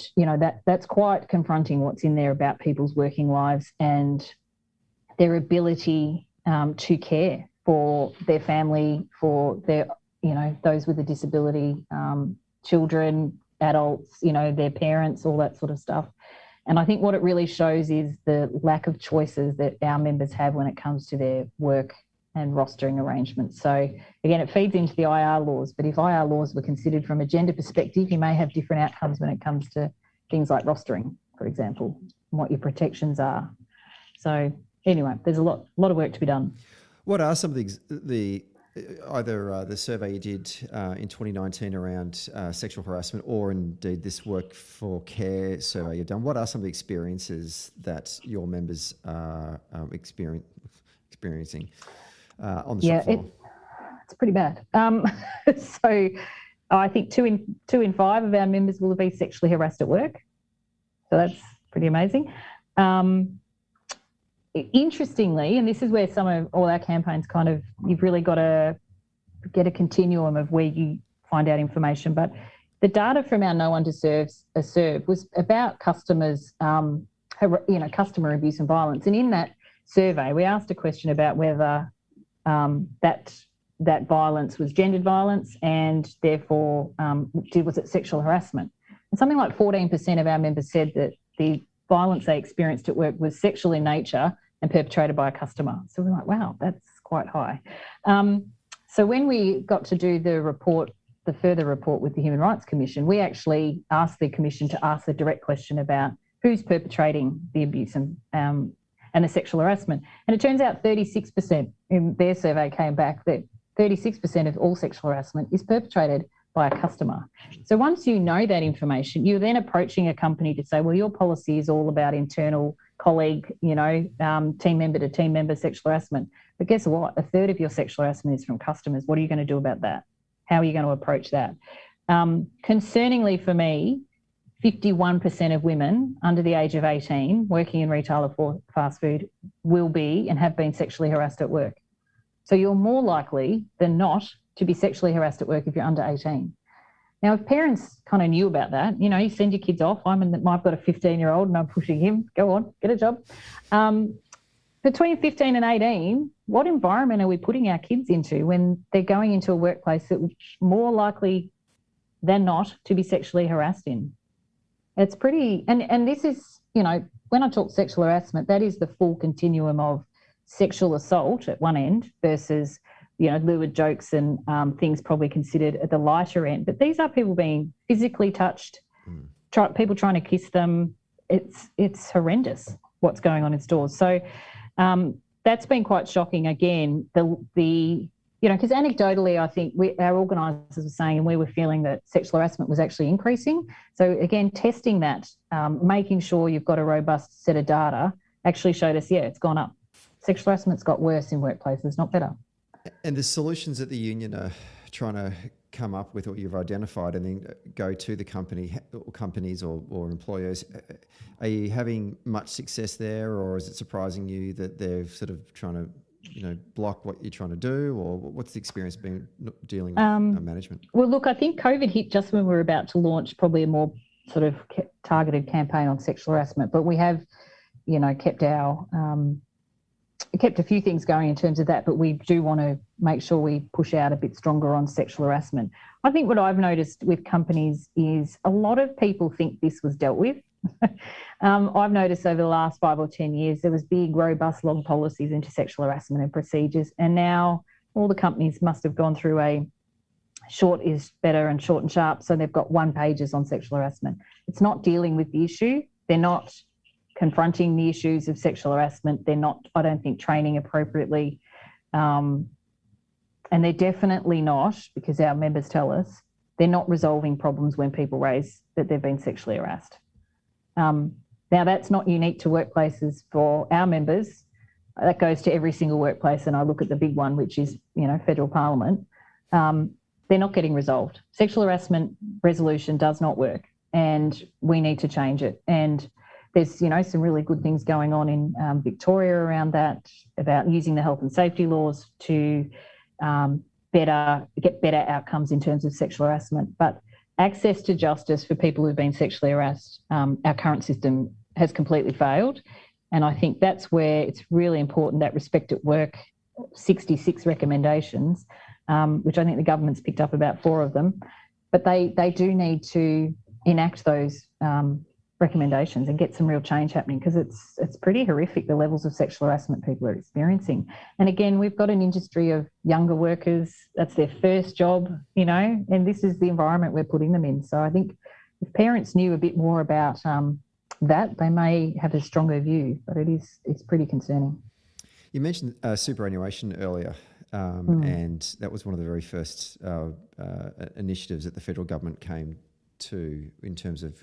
that's quite confronting what's in there about people's working lives and their ability to care for their family, for their, those with a disability, children, adults, their parents, all that sort of stuff. And I think what it really shows is the lack of choices that our members have when it comes to their work and rostering arrangements. So again, it feeds into the IR laws, but if IR laws were considered from a gender perspective, you may have different outcomes when it comes to things like rostering, for example, and what your protections are. So anyway, there's a lot of work to be done. What are some of the survey you did in 2019 around sexual harassment, or indeed this Work for Care survey you've done? What are some of the experiences that your members are experiencing on the shop floor? It's pretty bad. So I think two in five of our members will be sexually harassed at work. So that's pretty amazing. Interestingly, and this is where some of all our campaigns you've really got to get a continuum of where you find out information. But the data from our No One Deserves a Serve was about customers, customer abuse and violence. And in that survey, we asked a question about whether that violence was gendered violence and therefore was it sexual harassment. And something like 14% of our members said that the violence they experienced at work was sexual in nature and perpetrated by a customer. So we're like, wow, that's quite high. So when we got to do the further report with the Human Rights Commission, we actually asked the Commission to ask the direct question about who's perpetrating the abuse and the sexual harassment. And it turns out 36% in their survey came back that 36% of all sexual harassment is perpetrated by a customer. So once you know that information, you're then approaching a company to say, well, your policy is all about internal colleague, team member to team member sexual harassment. But guess what? A third of your sexual harassment is from customers. What are you going to do about that? How are you going to approach that? Concerningly for me, 51% of women under the age of 18 working in retail or fast food will be and have been sexually harassed at work. So you're more likely than not to be sexually harassed at work if you're under 18. Now, if parents kind of knew about that, you send your kids off. I've got a 15-year-old and I'm pushing him, go on, get a job. between 15 and 18, what environment are we putting our kids into when they're going into a workplace that more likely than not to be sexually harassed in? It's pretty, and this is, when I talk sexual harassment, that is the full continuum of sexual assault at one end versus, lurid jokes and things probably considered at the lighter end. But these are people being physically touched, people trying to kiss them. It's horrendous what's going on in stores. So that's been quite shocking. Again, because anecdotally, I think our organisers were saying, and we were feeling that sexual harassment was actually increasing. So again, testing that, making sure you've got a robust set of data actually showed us, it's gone up. Sexual harassment's got worse in workplaces, not better. And the solutions that the union are trying to come up with, or you've identified, and then go to the companies or employers, are you having much success there, or is it surprising you that they're sort of trying to block what you're trying to do, or what's the experience been dealing with management? Well, look, I think COVID hit just when we were about to launch probably a more sort of targeted campaign on sexual harassment, but we have, kept a few things going in terms of that, but we do want to make sure we push out a bit stronger on sexual harassment. I think what I've noticed with companies is a lot of people think this was dealt with. I've noticed over the last 5 or 10 years, there was big, robust, long policies into sexual harassment and procedures. And now all the companies must have gone through a short is better and short and sharp. So they've got 1 pages on sexual harassment. It's not dealing with the issue. They're not confronting the issues of sexual harassment. They're not, I don't think, training appropriately. And they're definitely not, because our members tell us, they're not resolving problems when people raise that they've been sexually harassed. Now, that's not unique to workplaces for our members. That goes to every single workplace, and I look at the big one, which is, federal parliament. They're not getting resolved. Sexual harassment resolution does not work, and we need to change it. And there's, some really good things going on in Victoria around that, about using the health and safety laws to get better outcomes in terms of sexual harassment. But access to justice for people who've been sexually harassed, our current system has completely failed. And I think that's where it's really important that Respect at Work 66 recommendations, which I think the government's picked up about 4 of them, but they do need to enact those recommendations and get some real change happening, because it's pretty horrific, the levels of sexual harassment people are experiencing. And again, we've got an industry of younger workers, that's their first job, and this is the environment we're putting them in. So I think if parents knew a bit more about that, they may have a stronger view, but it's pretty concerning. You mentioned superannuation earlier, and that was one of the very first initiatives that the federal government came to in terms of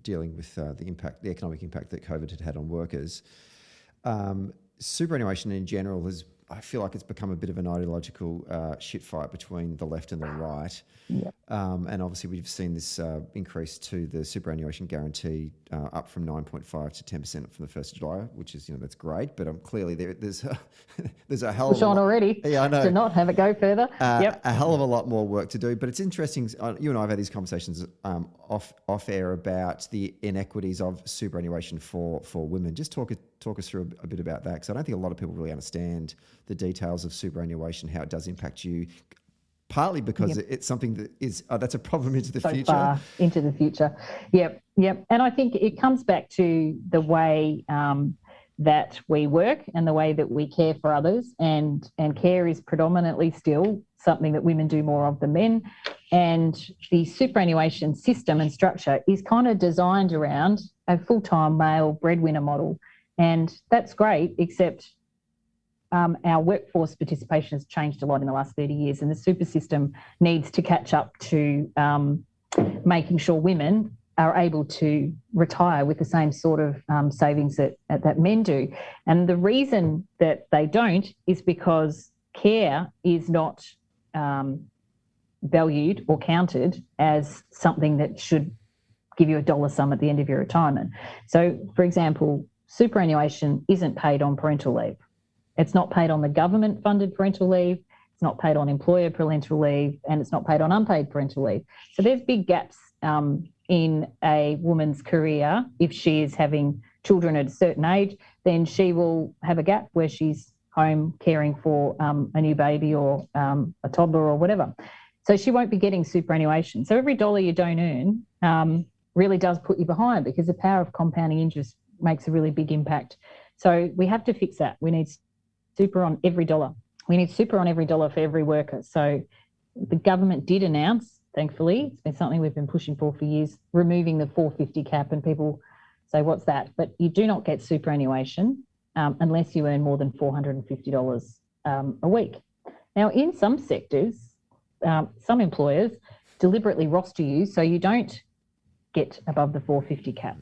dealing with the economic impact that COVID had on workers. Superannuation in general I feel like it's become a bit of an ideological shit fight between the left and the right. Yep. And obviously we've seen this increase to the superannuation guarantee up from 9.5 to 10% from the 1st of July, which is, that's great. But clearly there's a hell of a lot already. Yeah, I know. To not have it go further. A hell of a lot more work to do. But it's interesting. You and I have had these conversations off air about the inequities of superannuation for women. Just talk us through a bit about that, because I don't think a lot of people really understand the details of superannuation, how it does impact you, partly because it's something that is that's a problem into the future. Far into the future. Yep. And I think it comes back to the way that we work and the way that we care for others, and care is predominantly still something that women do more of than men. And the superannuation system and structure is kind of designed around a full-time male breadwinner model. And that's great, except our workforce participation has changed a lot in the last 30 years, and the super system needs to catch up to making sure women are able to retire with the same sort of savings that men do. And the reason that they don't is because care is not valued or counted as something that should give you a dollar sum at the end of your retirement. So, for example, superannuation isn't paid on parental leave. It's not paid on the government-funded parental leave. It's not paid on employer parental leave, and it's not paid on unpaid parental leave. So there's big gaps in a woman's career if she is having children at a certain age, then she will have a gap where she's home caring for a new baby or a toddler or whatever. So she won't be getting superannuation. So every dollar you don't earn really does put you behind, because the power of compounding interest makes a really big impact. So we have to fix that. We need super on every dollar. We need super on every dollar for every worker. So the government did announce, thankfully, it's been something we've been pushing for years, removing the 450 cap, and people say, what's that? But you do not get superannuation unless you earn more than $450 a week. Now, in some sectors, some employers deliberately roster you so you don't get above the 450 cap.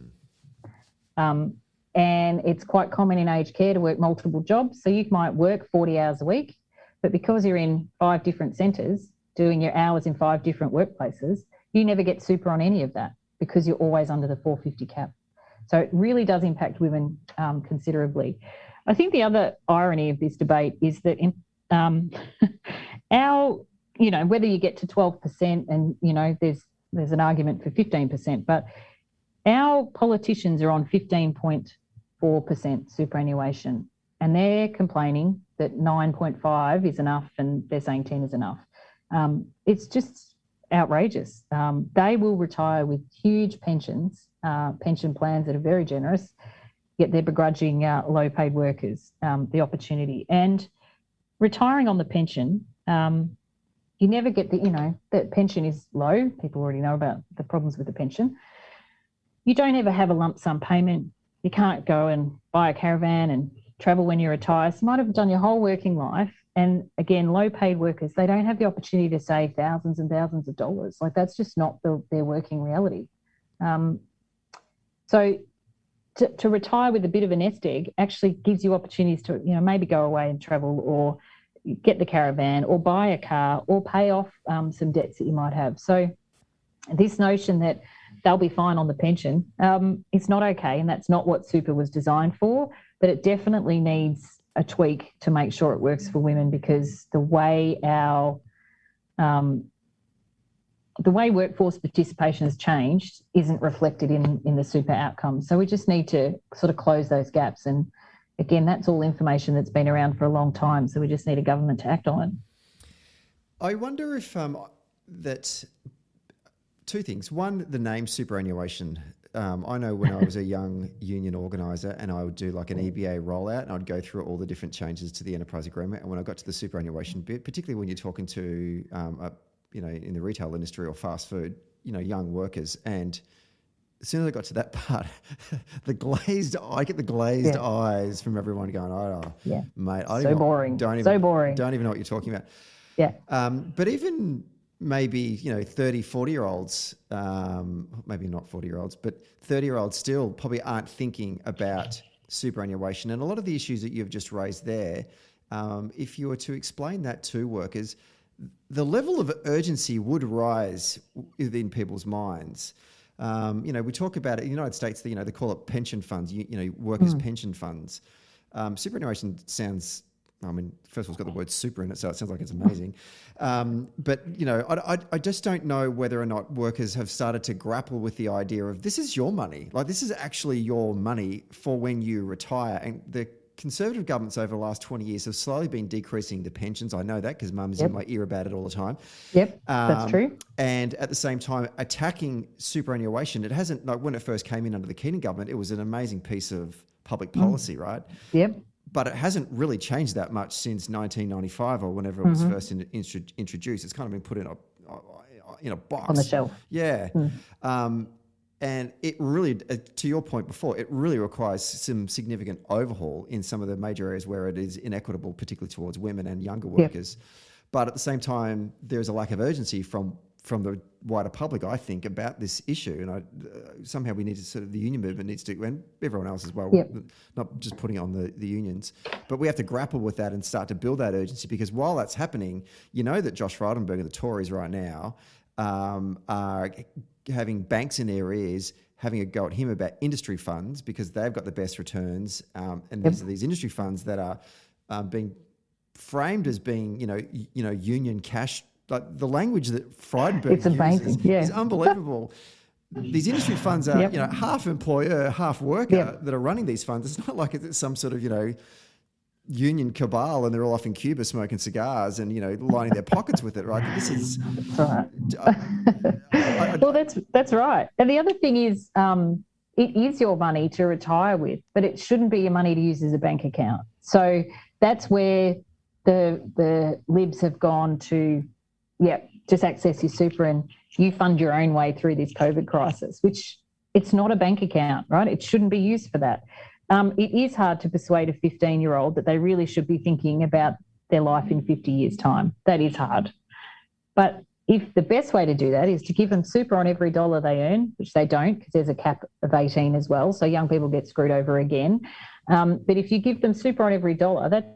And it's quite common in aged care to work multiple jobs. So you might work 40 hours a week, but because you're in 5 different centres doing your hours in 5 different workplaces, you never get super on any of that because you're always under the 450 cap. So it really does impact women considerably. I think the other irony of this debate is that whether you get to 12% and, there's an argument for 15%, but our politicians are on 15.4% superannuation, and they're complaining that 9.5 is enough and they're saying 10 is enough. It's just outrageous. They will retire with huge pensions, pension plans that are very generous, yet they're begrudging low-paid workers the opportunity. And retiring on the pension, you never get the pension is low. People already know about the problems with the pension. You don't ever have a lump sum payment. You can't go and buy a caravan and travel when you retire. So you might have done your whole working life. And again, low-paid workers, they don't have the opportunity to save thousands and thousands of dollars. Like, that's just not their working reality. So to retire with a bit of a nest egg actually gives you opportunities to, maybe go away and travel, or get the caravan, or buy a car, or pay off some debts that you might have. So this notion that they'll be fine on the pension, it's not okay, and that's not what super was designed for. But it definitely needs a tweak to make sure it works for women, because the way workforce participation has changed isn't reflected in the super outcomes. So we just need to sort of close those gaps. And again, that's all information that's been around for a long time. So we just need a government to act on it. I wonder if that two things. One, the name superannuation. I know when I was a young union organiser and I would do like an EBA rollout, and I'd go through all the different changes to the enterprise agreement. And when I got to the superannuation bit, particularly when you're talking to, in the retail industry or fast food, young workers, and as soon as I got to that part, I get the glazed eyes from everyone going, mate, boring. Don't even know what you're talking about. Yeah. But even maybe, 30, 40-year-olds, maybe not 40-year-olds, but 30-year-olds still probably aren't thinking about superannuation. And a lot of the issues that you've just raised there, if you were to explain that to workers, the level of urgency would rise within people's minds. We talk about it in the United States, they call it pension funds, workers' pension funds. Superannuation sounds, first of all, it's got the word super in it, so it sounds like it's amazing. But I just don't know whether or not workers have started to grapple with the idea of, this is your money. Like, this is actually your money for when you retire. And the Conservative governments over the last 20 years have slowly been decreasing the pensions. I know that because Mum's in my ear about it all the time. Yep, that's true. And at the same time, attacking superannuation. It hasn't, like when it first came in under the Keating government, it was an amazing piece of public policy, right? Yep. But it hasn't really changed that much since 1995 or whenever it was first introduced. It's kind of been put in a box. On the shelf. Yeah. And it really, to your point before, it really requires some significant overhaul in some of the major areas where it is inequitable, particularly towards women and younger workers. But at the same time, there's a lack of urgency from the wider public, I think, about this issue. And somehow we need to the union movement needs to, and everyone else as well, not just putting it on the unions, but we have to grapple with that and start to build that urgency, because while that's happening, that Josh Frydenberg and the Tories right now are having banks in their ears, having a go at him about industry funds, because they've got the best returns. And these are these industry funds that are being framed as being, union cash. Like the language that Frydenberg uses is unbelievable. these industry funds are, half employer, half worker that are running these funds. It's not like it's some sort of, union cabal and they're all off in Cuba smoking cigars and, lining their pockets with it, right? This is... That's right. Well, that's right. And the other thing is it is your money to retire with, but it shouldn't be your money to use as a bank account. So that's where the libs have gone to, just access your super and you fund your own way through this COVID crisis, which it's not a bank account, right? It shouldn't be used for that. It is hard to persuade a 15-year-old that they really should be thinking about their life in 50 years' time. That is hard. But if the best way to do that is to give them super on every dollar they earn, which they don't because there's a cap of 18 as well, so young people get screwed over again. But if you give them super on every dollar, that's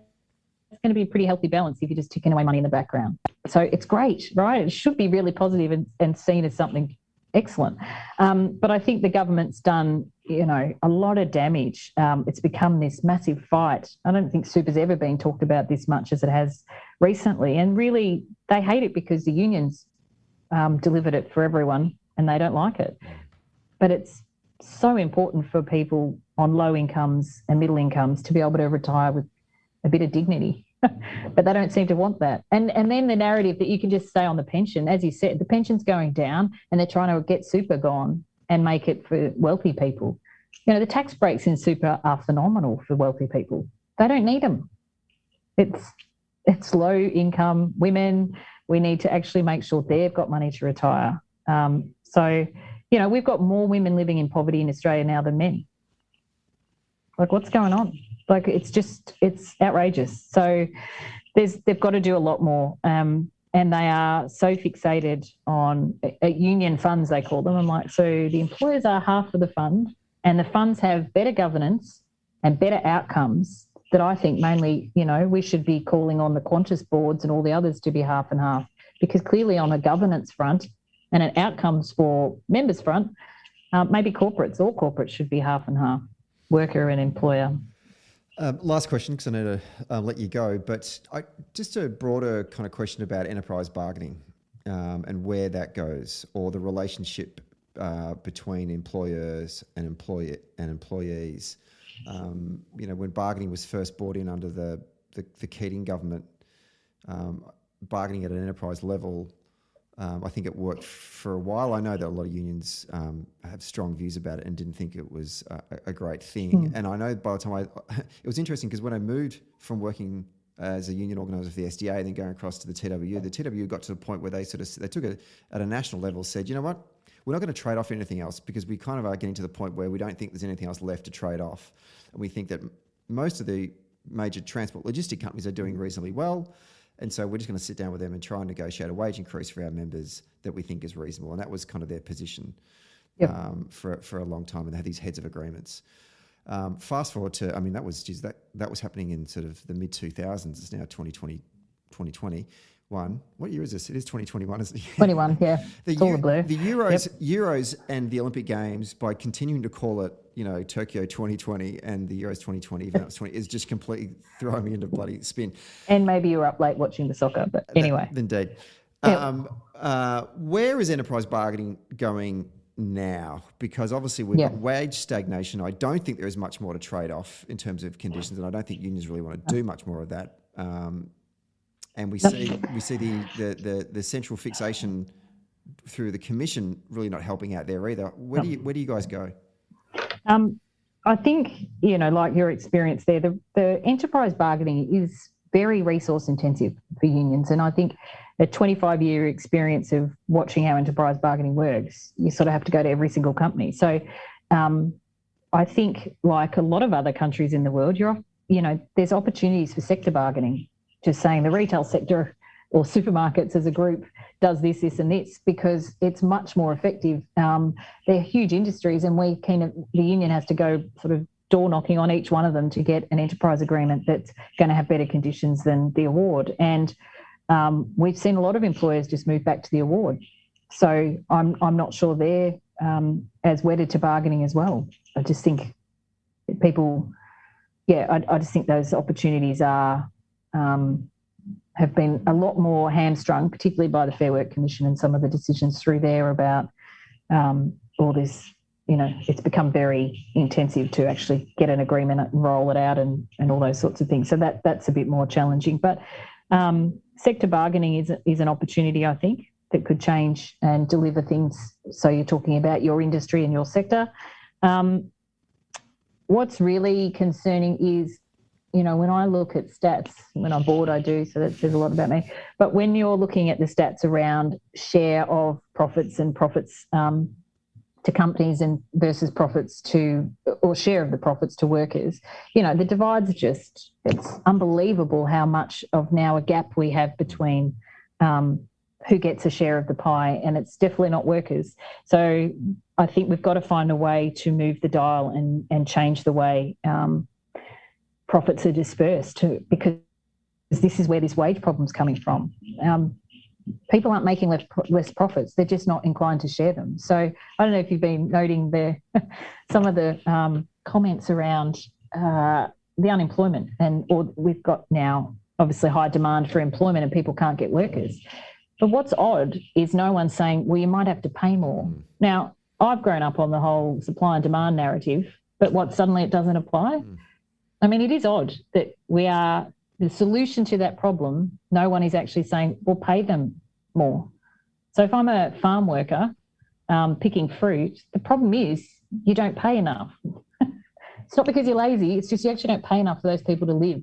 going to be a pretty healthy balance if you're just ticking away money in the background. So it's great, right? It should be really positive and seen as something excellent. But I think the government's done, a lot of damage. It's become this massive fight. I don't think super's ever been talked about this much as it has recently. And really, they hate it because the unions delivered it for everyone and they don't like it. But it's so important for people on low incomes and middle incomes to be able to retire with a bit of dignity. But they don't seem to want that. And then the narrative that you can just stay on the pension, as you said, the pension's going down and they're trying to get super gone and make it for wealthy people. The tax breaks in super are phenomenal for wealthy people. They don't need them. It's low income women. We need to actually make sure they've got money to retire. So, we've got more women living in poverty in Australia now than men. Like, what's going on? Like, it's outrageous. So they've got to do a lot more. And they are so fixated on union funds, they call them. I'm like, so the employers are half of the fund and the funds have better governance and better outcomes that I think mainly, we should be calling on the Qantas boards and all the others to be half and half, because clearly on a governance front and an outcomes for members front, maybe all corporates should be half and half, worker and employer. Last question, because I need to let you go, but just a broader kind of question about enterprise bargaining and where that goes, or the relationship between employers and employees. When bargaining was first brought in under the Keating government, bargaining at an enterprise level, I think it worked for a while. I know that a lot of unions have strong views about it and didn't think it was a great thing. And I know by the time it was interesting because when I moved from working as a union organiser for the SDA and then going across to the TWU got to the point where they took it at a national level, said, you know what, we're not going to trade off anything else because we kind of are getting to the point where we don't think there's anything else left to trade off. And we think that most of the major transport logistic companies are doing reasonably well. And so we're just going to sit down with them and try and negotiate a wage increase for our members that we think is reasonable. And that was kind of their position for a long time. And they had these heads of agreements. Fast forward to, that was happening in sort of the mid-2000s. It's now 2021. What year is this? It is 2021, isn't it? 21, yeah. It's all the blue. The Euros and the Olympic Games, by continuing to call it, Tokyo 2020 and the Euros 2020, even though it's 20, is just completely throwing me into bloody spin. And maybe you were up late watching the soccer, but anyway. Indeed. Where is enterprise bargaining going now? Because obviously we've got wage stagnation. I don't think there is much more to trade off in terms of conditions, and I don't think unions really want to do much more of that. And we see the central fixation through the commission really not helping out there either. Where do you guys go? I think, like your experience there, the enterprise bargaining is very resource intensive for unions. And I think a 25-year experience of watching how enterprise bargaining works, you sort of have to go to every single company. So I think, like a lot of other countries in the world, there's opportunities for sector bargaining. Just saying the retail sector or supermarkets as a group does this, and this, because it's much more effective. They're huge industries, and the union has to go sort of door knocking on each one of them to get an enterprise agreement that's going to have better conditions than the award. And we've seen a lot of employers just move back to the award. So I'm not sure they're as wedded to bargaining as well. I just think people, I just think those opportunities are. Have been a lot more hamstrung, particularly by the Fair Work Commission and some of the decisions through there about all this, it's become very intensive to actually get an agreement and roll it out and all those sorts of things. So that's a bit more challenging. But sector bargaining is an opportunity, I think, that could change and deliver things. So you're talking about your industry and your sector. What's really concerning is, when I look at stats, when I'm bored, I do, so that says a lot about me. But when you're looking at the stats around share of profits and profits to companies and versus profits or share of the profits to workers, the divide's it's unbelievable how much of now a gap we have between who gets a share of the pie, and it's definitely not workers. So I think we've got to find a way to move the dial and change the way profits are dispersed, because this is where this wage problem's coming from. People aren't making less profits; they're just not inclined to share them. So I don't know if you've been noting some of the comments around the unemployment, or we've got now obviously high demand for employment and people can't get workers. But what's odd is no one's saying, well, you might have to pay more. Now, I've grown up on the whole supply and demand narrative, but suddenly it doesn't apply? I mean, it is odd that the solution to that problem, no one is actually saying, well, pay them more. So if I'm a farm worker picking fruit, the problem is you don't pay enough. It's not because you're lazy, it's just you actually don't pay enough for those people to live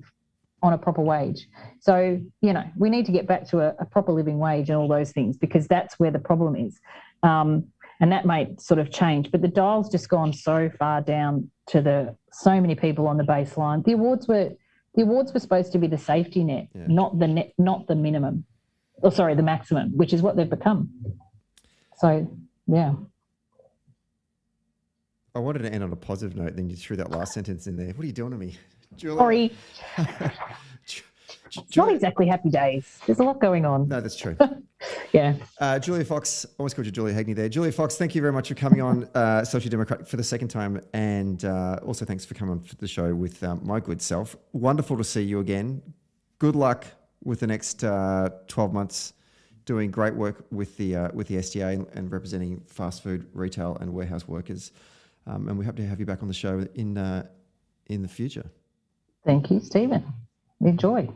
on a proper wage. So, we need to get back to a proper living wage and all those things, because that's where the problem is. And that might sort of change. But the dial's just gone so far down to so many people on the baseline. The awards were supposed to be the safety net, not the minimum. The maximum, which is what they've become. So, yeah. I wanted to end on a positive note, then you threw that last sentence in there. What are you doing to me, Julia? Sorry. It's not exactly happy days. There's a lot going on. No, that's true. Yeah. Julia Fox, almost called you Julia Hagney there. Julia Fox, thank you very much for coming on Social Democrat for the second time, and also thanks for coming on for the show with my good self. Wonderful to see you again. Good luck with the next 12 months, doing great work with the SDA and representing fast food, retail and warehouse workers. And we hope to have you back on the show in the future. Thank you, Stephen. Enjoy.